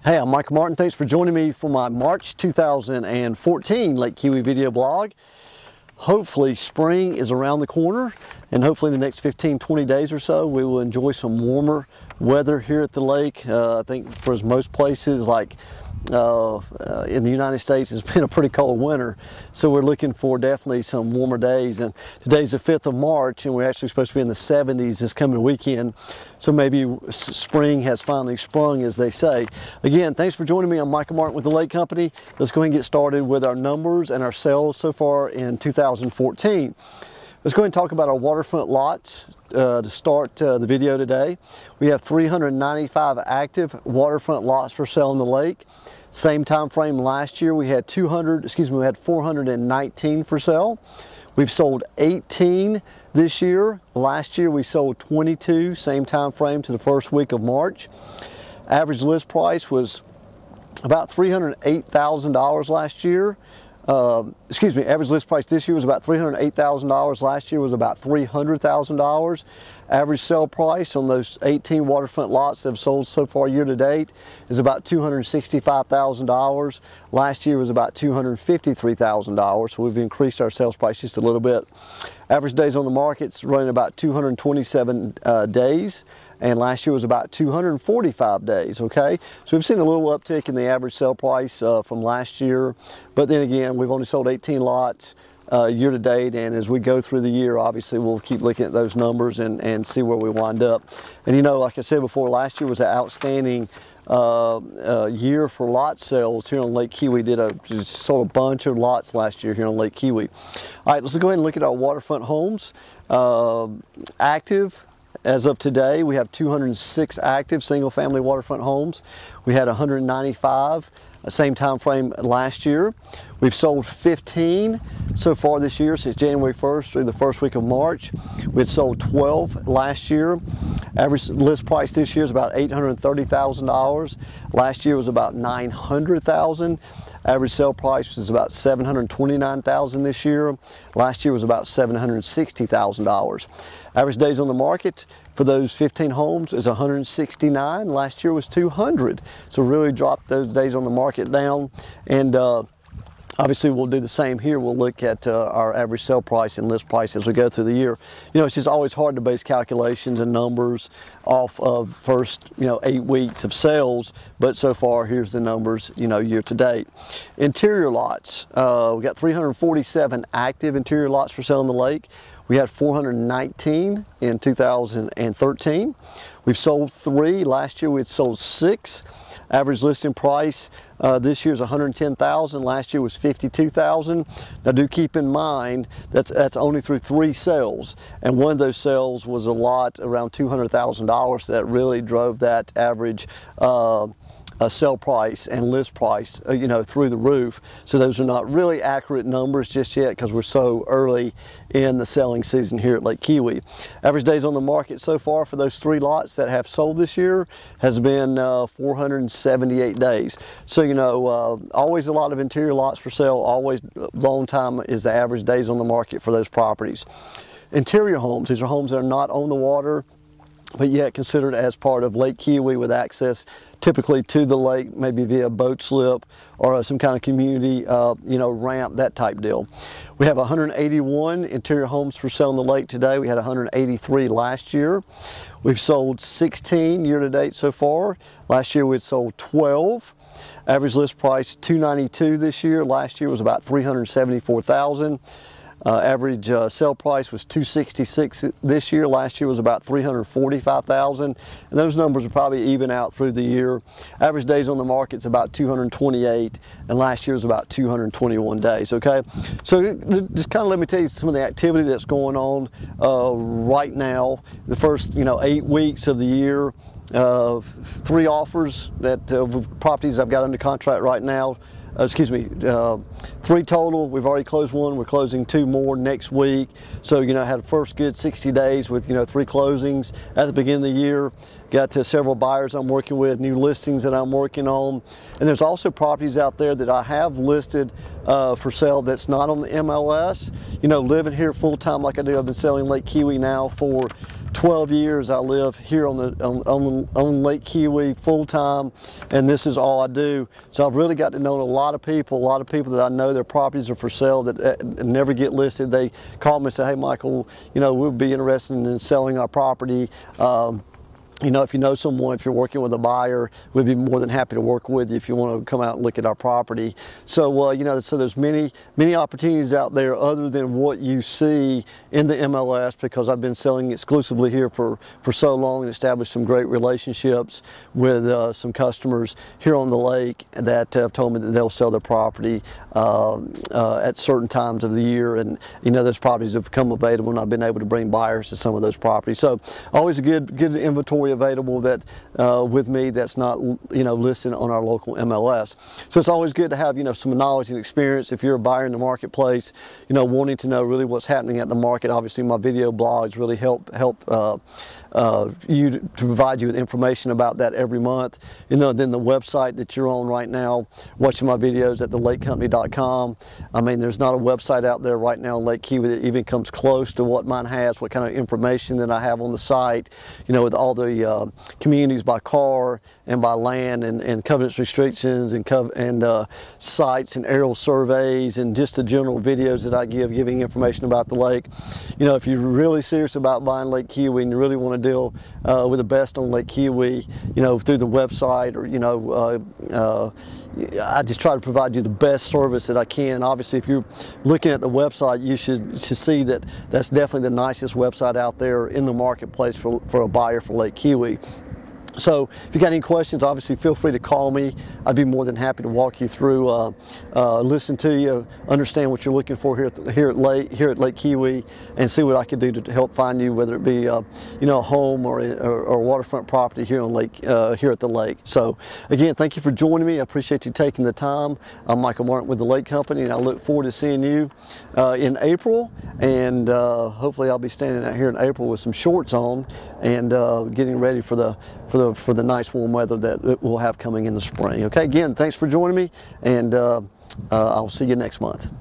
Hey, I'm Michael Martin. Thanks for joining me for my March 2014 Lake Keowee video blog. Hopefully spring is around the corner, and hopefully in the next 15-20 days or so we will enjoy some warmer weather here at the lake. I think for most places like in the United States it's been a pretty cold winter, so we're looking for definitely some warmer days. And today's the 5th of March and we're actually supposed to be in the 70s this coming weekend, so maybe spring has finally sprung, as they say. Again, thanks for joining me. I'm Michael Martin with the Lake Company. Let's go ahead and get started with our numbers and our sales so far in 2014. Let's go ahead and talk about our waterfront lots to start the video today. We have 395 active waterfront lots for sale in the lake. Same time frame last year we had 419 for sale. We've sold 18 this year. Last year we sold 22, same time frame to the first week of March. Average list price was about $308,000 last year. Average list price this year was about $308,000. Last year was about $300,000. Average sale price on those 18 waterfront lots that have sold so far year to date is about $265,000. Last year was about $253,000, so we've increased our sales price just a little bit. Average days on the market's running about 227 days, and last year was about 245 days, okay? So we've seen a little uptick in the average sale price from last year, but then again, we've only sold 18 lots year to date, and as we go through the year, obviously we'll keep looking at those numbers and see where we wind up. And you know, like I said before, last year was an outstanding year for lot sales here on Lake Keowee. Just sold a bunch of lots last year here on Lake Keowee. All right, let's go ahead and look at our waterfront homes. Active as of today, we have 206 active single-family waterfront homes. We had 195 same time frame last year. We've sold 15 so far this year, since January 1st through the first week of March. We had sold 12 last year. Average list price this year is about $830,000. Last year was about $900,000. Average sale price was about $729,000 this year. Last year was about $760,000. Average days on the market for those 15 homes is 169. Last year was 200. So really dropped those days on the market down. And obviously we'll do the same here. We'll look at our average sale price and list price as we go through the year. You know, it's just always hard to base calculations and numbers off of first, 8 weeks of sales, but so far here's the numbers, year to date. Interior lots, we got 347 active interior lots for sale in the lake. We had 419 in 2013. We've sold 3. Last year we had sold 6. Average listing price this year is $110,000. Last year was $52,000. Now do keep in mind that's only through 3 sales, and one of those sales was a lot around $200,000 that really drove that average sell price and list price through the roof. So those are not really accurate numbers just yet because we're so early in the selling season here at Lake Keowee. Average days on the market so far for those 3 lots that have sold this year has been 478 days. So always a lot of interior lots for sale. Always long time is the average days on the market for those properties. Interior homes, these are homes that are not on the water, but yet considered as part of Lake Keowee with access typically to the lake, maybe via boat slip or some kind of community, ramp, that type deal. We have 181 interior homes for sale in the lake today. We had 183 last year. We've sold 16 year to date so far. Last year we had sold 12. Average list price $292 this year. Last year was about $374,000. Average sale price was $266 this year. Last year was about $345,000, and those numbers will probably even out through the year. Average days on the market is about 228, and last year was about 221 days. Okay, so just kind of let me tell you some of the activity that's going on right now. The first 8 weeks of the year. 3 offers that properties I've got under contract right now. 3 total. We've already closed 1. We're closing 2 more next week. So I had a first good 60 days with 3 closings at the beginning of the year. Got several buyers I'm working with, new listings that I'm working on, and there's also properties out there that I have listed for sale that's not on the MLS. Living here full time like I do, I've been selling Lake Keowee now for 12 years I live here on Lake Keowee full time, and this is all I do. So I've really got to know a lot of people that I know their properties are for sale that never get listed. They call me and say, hey Michael, you know, we'll be interested in selling our property. You know, if you know someone, if you're working with a buyer, we'd be more than happy to work with you if you want to come out and look at our property. So, you know, so there's many opportunities out there other than what you see in the MLS, because I've been selling exclusively here for so long and established some great relationships with some customers here on the lake that have told me that they'll sell their property at certain times of the year. And, you know, those properties have come available and I've been able to bring buyers to some of those properties. So always a good inventory available that with me that's not, you know, listed on our local MLS. So it's always good to have, you know, some knowledge and experience if you're a buyer in the marketplace, you know, wanting to know really what's happening at the market. Obviously my video blogs really help you to provide you with information about that every month. You know, then the website that you're on right now watching my videos at thelakecompany.com. I mean, there's not a website out there right now in Lake Keowee that even comes close to what mine has, what kind of information that I have on the site, you know, with all the communities by car and by land and covenants restrictions and sites and aerial surveys and just the general videos that I give giving information about the lake. You know, if you're really serious about buying Lake Keowee and you really want to deal with the best on Lake Keowee, you know, through the website, or, you know, I just try to provide you the best service that I can. Obviously, if you're looking at the website, you should see that that's definitely the nicest website out there in the marketplace for a buyer for Lake Keowee. So if you got any questions, obviously feel free to call me. I'd be more than happy to walk you through, listen to you, understand what you're looking for here at Lake Keowee, and see what I can do to help find you, whether it be you know, a home or a waterfront property here on here at the lake. So again, thank you for joining me. I appreciate you taking the time. I'm Michael Martin with the Lake Company, and I look forward to seeing you in April. And hopefully I'll be standing out here in April with some shorts on and getting ready for the nice warm weather that we'll have coming in the spring. Okay, again, thanks for joining me, and I'll see you next month.